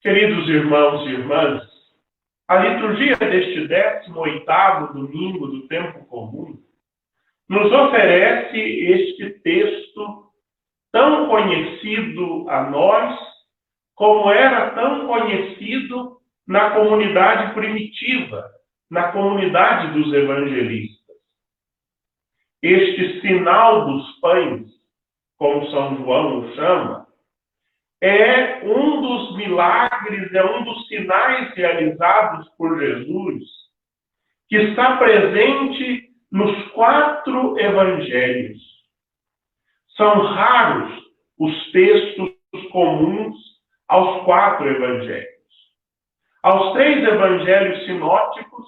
Queridos irmãos e irmãs, a liturgia deste 18º domingo do tempo comum nos oferece este texto tão conhecido a nós, como era tão conhecido na comunidade primitiva, na comunidade dos evangelistas. Este sinal dos pães, como São João o chama, é um dos milagres, é um dos sinais realizados por Jesus, que está presente nos 4 evangelhos. São raros os textos comuns aos 4 evangelhos. Aos 3 evangelhos sinóticos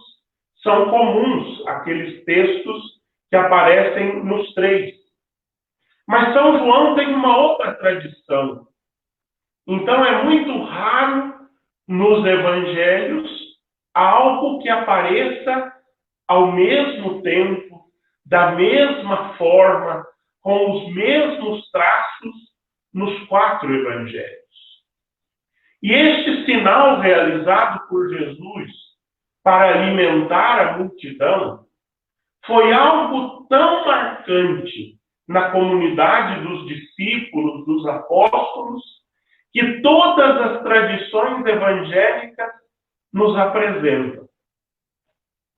são comuns aqueles textos que aparecem nos 3. Mas São João tem uma outra tradição. Então é muito raro nos evangelhos algo que apareça ao mesmo tempo, da mesma forma, com os mesmos traços nos 4 evangelhos. E este sinal realizado por Jesus para alimentar a multidão foi algo tão marcante na comunidade dos discípulos, dos apóstolos, que todas as tradições evangélicas nos apresentam.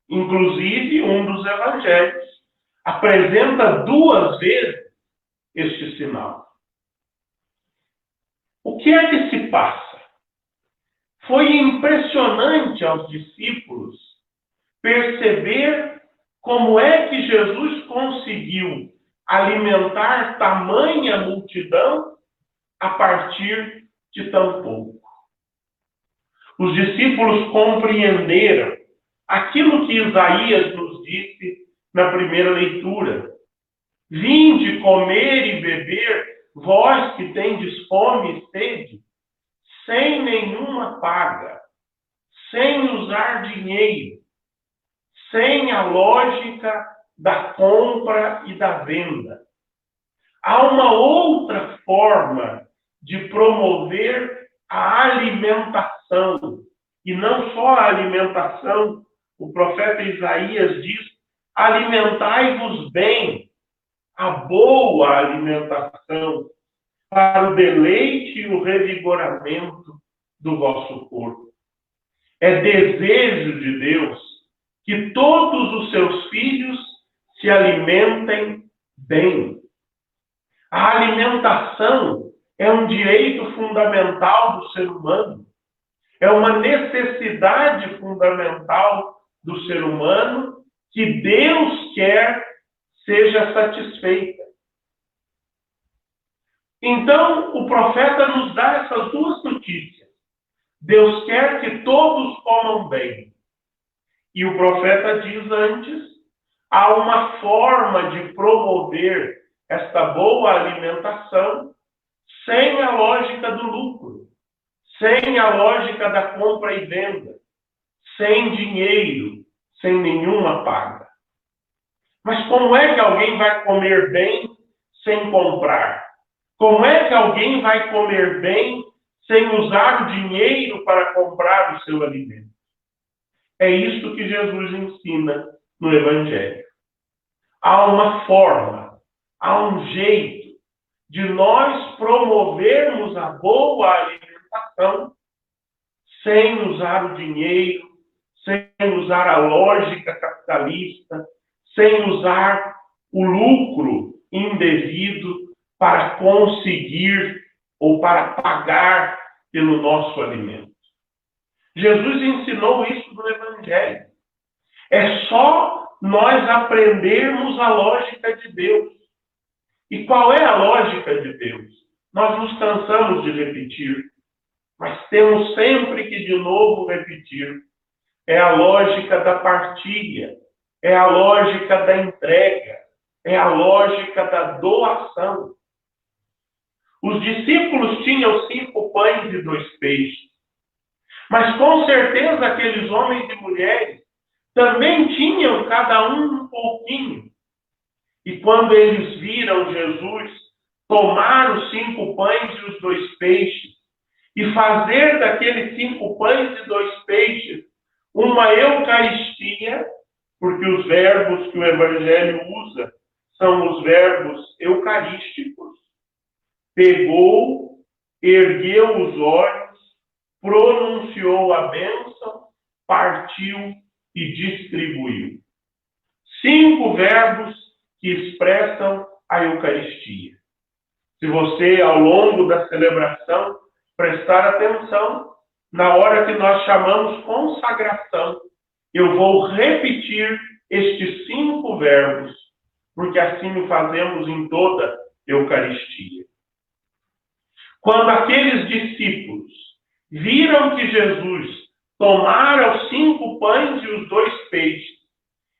Inclusive, um dos evangelhos apresenta 2 vezes este sinal. O que é que se passa? Foi impressionante aos discípulos perceber como é que Jesus conseguiu alimentar tamanha multidão a partir de tão pouco. Os discípulos compreenderam aquilo que Isaías nos disse na primeira leitura. Vinde comer e beber, vós que tendes fome e sede, sem nenhuma paga, sem usar dinheiro, sem a lógica da compra e da venda. Há uma outra forma de promover a alimentação, e não só a alimentação. O profeta Isaías diz: alimentai-vos bem, a boa alimentação, para o deleite e o revigoramento do vosso corpo. É desejo de Deus que todos os seus filhos se alimentem bem. A alimentação é um direito fundamental do ser humano, é uma necessidade fundamental do ser humano que Deus quer seja satisfeita. Então, o profeta nos dá essas 2 notícias. Deus quer que todos comam bem. E o profeta diz antes, há uma forma de promover esta boa alimentação sem a lógica do lucro, sem a lógica da compra e venda, sem dinheiro, sem nenhuma paga. Mas como é que alguém vai comer bem sem comprar? Como é que alguém vai comer bem sem usar o dinheiro para comprar o seu alimento? É isso que Jesus ensina no Evangelho. Há uma forma, há um jeito de nós promovermos a boa alimentação sem usar o dinheiro, sem usar a lógica capitalista, sem usar o lucro indevido para conseguir ou para pagar pelo nosso alimento. Jesus ensinou isso no Evangelho. É só nós aprendermos a lógica de Deus. E qual é a lógica de Deus? Nós nos cansamos de repetir, mas temos sempre que de novo repetir. É a lógica da partilha, é a lógica da entrega, é a lógica da doação. Os discípulos tinham 5 pães e 2 peixes, mas com certeza aqueles homens e mulheres também tinham cada um pouquinho. E quando eles viram Jesus tomar os 5 pães e os 2 peixes e fazer daqueles 5 pães e 2 peixes uma Eucaristia, porque os verbos que o Evangelho usa são os verbos eucarísticos. Pegou, ergueu os olhos, pronunciou a bênção, partiu e distribuiu. 5 verbos que expressam a Eucaristia. Se você, ao longo da celebração, prestar atenção, na hora que nós chamamos consagração, eu vou repetir estes 5 verbos, porque assim o fazemos em toda Eucaristia. Quando aqueles discípulos viram que Jesus tomara os 5 pães e os 2 peixes,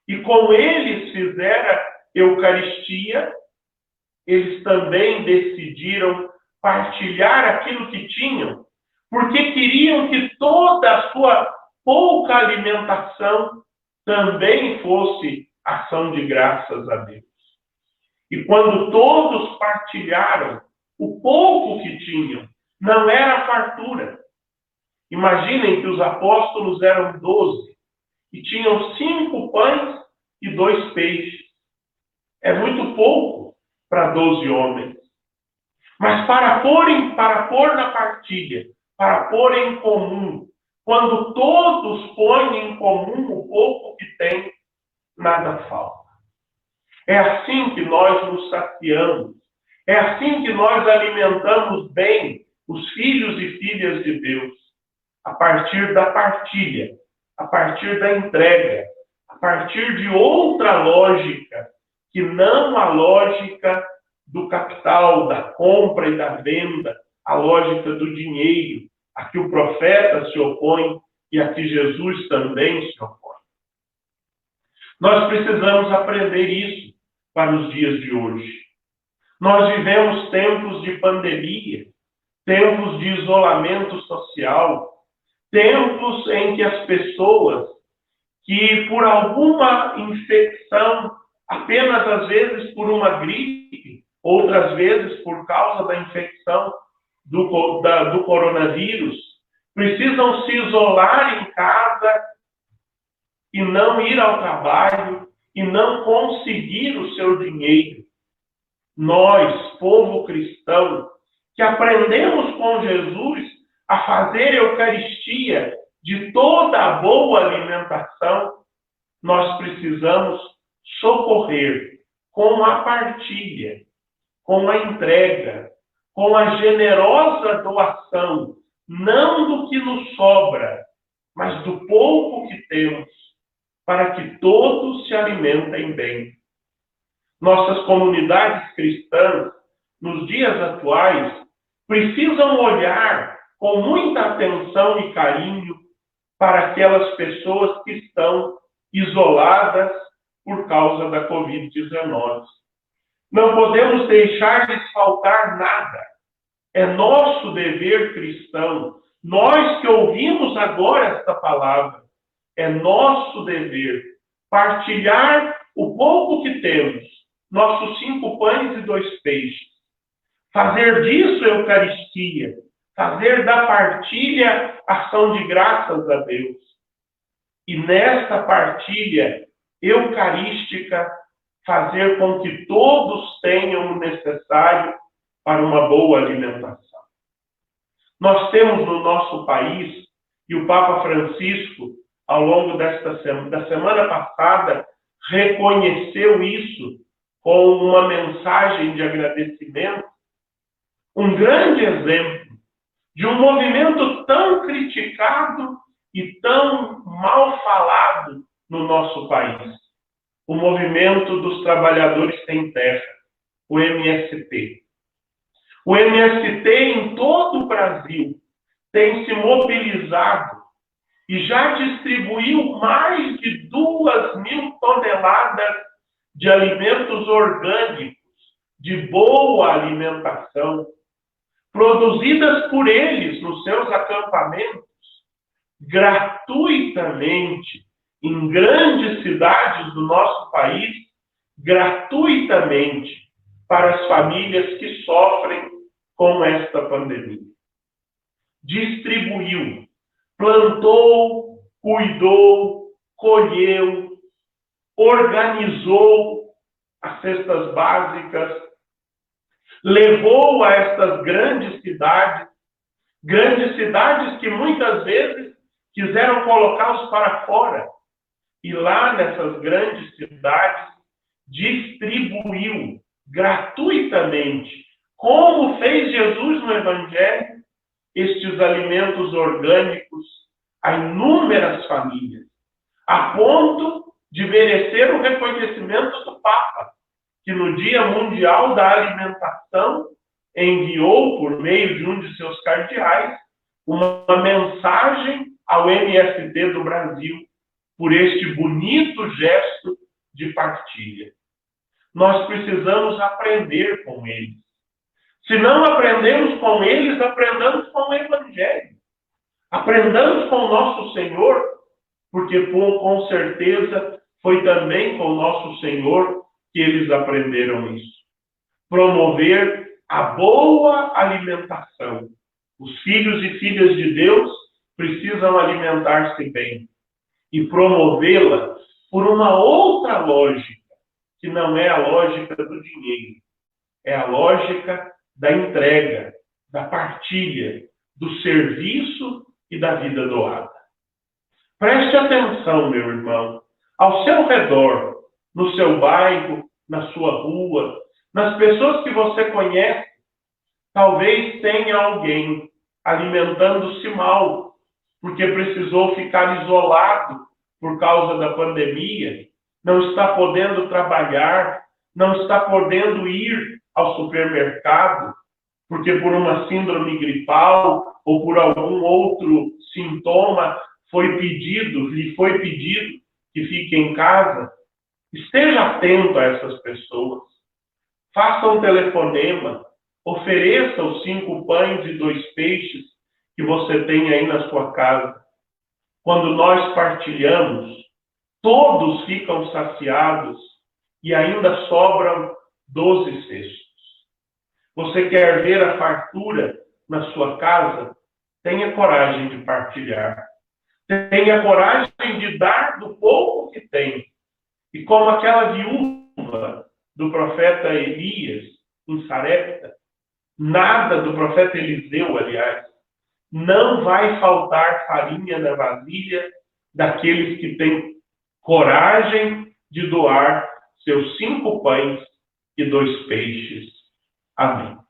e com eles fizera Eucaristia, eles também decidiram partilhar aquilo que tinham, porque queriam que toda a sua pouca alimentação também fosse ação de graças a Deus. E quando todos partilharam o pouco que tinham, não era fartura. Imaginem que os apóstolos eram 12 e tinham 5 pães e 2 peixes. É muito pouco para 12 homens. Mas para pôr na partilha, para pôr em comum, quando todos põem em comum o pouco que têm, nada falta. É assim que nós nos saciamos. É assim que nós alimentamos bem os filhos e filhas de Deus. A partir da partilha, a partir da entrega, a partir de outra lógica, que não a lógica do capital, da compra e da venda, a lógica do dinheiro, a que o profeta se opõe e a que Jesus também se opõe. Nós precisamos aprender isso para os dias de hoje. Nós vivemos tempos de pandemia, tempos de isolamento social, tempos em que as pessoas que por alguma infecção, apenas às vezes por uma gripe, outras vezes por causa da infecção do coronavírus, precisam se isolar em casa e não ir ao trabalho e não conseguir o seu dinheiro. Nós, povo cristão, que aprendemos com Jesus a fazer Eucaristia de toda a boa alimentação, nós precisamos socorrer com a partilha, com a entrega, com a generosa doação, não do que nos sobra, mas do pouco que temos, para que todos se alimentem bem. Nossas comunidades cristãs, nos dias atuais, precisam olhar com muita atenção e carinho para aquelas pessoas que estão isoladas por causa da Covid-19. Não podemos deixar lhes faltar nada. É nosso dever cristão. Nós que ouvimos agora esta palavra, é nosso dever partilhar o pouco que temos, nossos 5 pães e 2 peixes. Fazer disso Eucaristia, fazer da partilha ação de graças a Deus. E nesta partilha eucarística, fazer com que todos tenham o necessário para uma boa alimentação. Nós temos no nosso país, e o Papa Francisco, ao longo da semana passada, reconheceu isso com uma mensagem de agradecimento, um grande exemplo de um movimento tão criticado e tão mal falado no nosso país. O movimento dos trabalhadores sem terra, o MST. O MST em todo o Brasil tem se mobilizado e já distribuiu mais de 2.000 toneladas de alimentos orgânicos, de boa alimentação, produzidas por eles nos seus acampamentos, gratuitamente, em grandes cidades do nosso país, gratuitamente, para as famílias que sofrem com esta pandemia. distribuiu, plantou, cuidou, colheu, organizou as cestas básicas, levou a estas grandes cidades que muitas vezes quiseram colocá-los para fora. E lá nessas grandes cidades, distribuiu gratuitamente, como fez Jesus no Evangelho, estes alimentos orgânicos a inúmeras famílias, a ponto de merecer o reconhecimento do Papa, que no Dia Mundial da Alimentação enviou, por meio de um de seus cardeais, uma mensagem ao MST do Brasil por este bonito gesto de partilha. Nós precisamos aprender com eles. Se não aprendemos com eles, aprendamos com o Evangelho. Aprendamos com o nosso Senhor, porque com certeza foi também com o nosso Senhor que eles aprenderam isso. Promover a boa alimentação. Os filhos e filhas de Deus precisam alimentar-se bem e promovê-la por uma outra lógica, que não é a lógica do dinheiro, é a lógica da entrega, da partilha, do serviço e da vida doada. Preste atenção, meu irmão, ao seu redor, no seu bairro, na sua rua, nas pessoas que você conhece, talvez tenha alguém alimentando-se mal, porque precisou ficar isolado por causa da pandemia, não está podendo trabalhar, não está podendo ir ao supermercado, porque por uma síndrome gripal ou por algum outro sintoma lhe foi pedido que fique em casa. Esteja atento a essas pessoas. Faça um telefonema, ofereça os 5 pães e 2 peixes que você tem aí na sua casa. Quando nós partilhamos, todos ficam saciados e ainda sobram 12 cestos. Você quer ver a fartura na sua casa? Tenha coragem de partilhar. Tenha coragem de dar do pouco que tem. E como aquela viúva do profeta Elias, em Sarepta, nada do profeta Eliseu, aliás, não vai faltar farinha na vasilha daqueles que têm coragem de doar seus 5 pães e 2 peixes. Amém.